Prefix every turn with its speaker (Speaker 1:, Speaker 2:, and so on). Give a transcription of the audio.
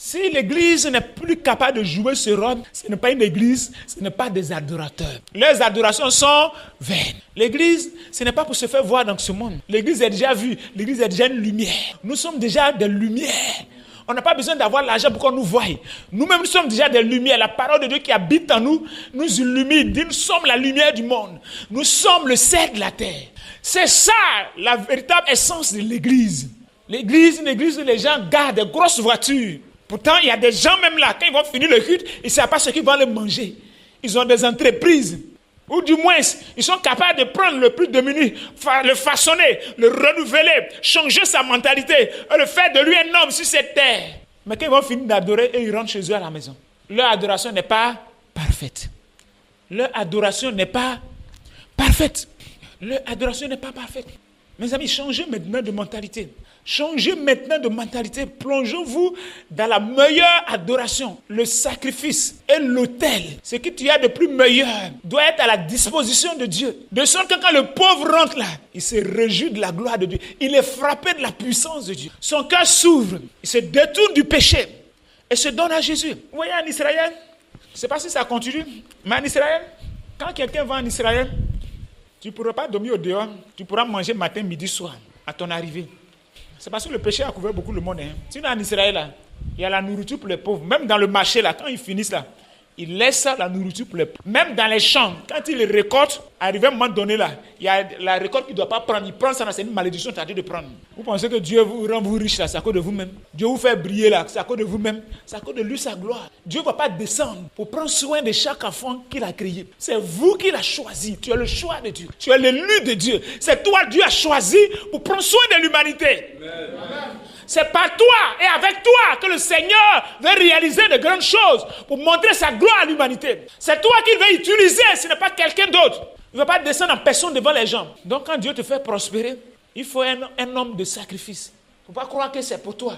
Speaker 1: Si l'église n'est plus capable de jouer ce rôle, ce n'est pas une église, ce n'est pas des adorateurs. Leurs adorations sont vaines. L'église, ce n'est pas pour se faire voir dans ce monde. L'église est déjà vue, l'église est déjà une lumière. Nous sommes déjà des lumières. On n'a pas besoin d'avoir l'argent pour qu'on nous voie. Nous-mêmes, nous sommes déjà des lumières. La parole de Dieu qui habite en nous, nous illumine. Nous sommes la lumière du monde. Nous sommes le sel de la terre. C'est ça, la véritable essence de l'église. L'église, une église où les gens gardent des grosses voitures. Pourtant, il y a des gens même là, quand ils vont finir le culte, ils ne savent pas ce qu'ils vont aller manger. Ils ont des entreprises. Ou du moins, ils sont capables de prendre le plus diminué, le façonner, le renouveler, changer sa mentalité, et le faire de lui un homme sur cette terre. Mais quand ils vont finir d'adorer, ils rentrent chez eux à la maison. Leur adoration n'est pas parfaite. Leur adoration n'est pas parfaite. Leur adoration n'est pas parfaite. Mes amis, changez maintenant de mentalité. Changez maintenant de mentalité. Plongeons-vous dans la meilleure adoration. Le sacrifice et l'autel. Ce que tu as de plus meilleur doit être à la disposition de Dieu. De sorte que quand le pauvre rentre là, il se réjouit de la gloire de Dieu. Il est frappé de la puissance de Dieu. Son cœur s'ouvre. Il se détourne du péché et se donne à Jésus. Vous voyez en Israël, je ne sais pas si ça continue, mais en Israël, quand quelqu'un va en Israël, tu ne pourras pas dormir au dehors. Tu pourras manger matin, midi, soir à ton arrivée. C'est parce que le péché a couvert beaucoup le monde. Sinon, en Israël, là, il y a la nourriture pour les pauvres. Même dans le marché, là, quand ils finissent, là, ils laissent la nourriture pour les pauvres. Même dans les champs, quand ils les récoltent, arrivé à un moment donné, là, il y a la récolte qu'il ne doit pas prendre. Il prend ça, c'est une malédiction, c'est-à-dire de prendre. Vous pensez que Dieu vous rend vous riche, là, c'est à cause de vous-même. Dieu vous fait briller, là, c'est à cause de vous-même. C'est à cause de lui, sa gloire. Dieu ne va pas descendre pour prendre soin de chaque enfant qu'il a créé. C'est vous qui l'avez choisi. Tu es le choix de Dieu. Tu es l'élu de Dieu. C'est toi, Dieu a choisi pour prendre soin de l'humanité. Amen. C'est par toi et avec toi que le Seigneur veut réaliser de grandes choses pour montrer sa gloire à l'humanité. C'est toi qu'il veut utiliser, ce n'est pas quelqu'un d'autre. Il ne va pas descendre en personne devant les gens. Donc quand Dieu te fait prospérer, il faut un homme de sacrifice. Il ne faut pas croire que c'est pour toi.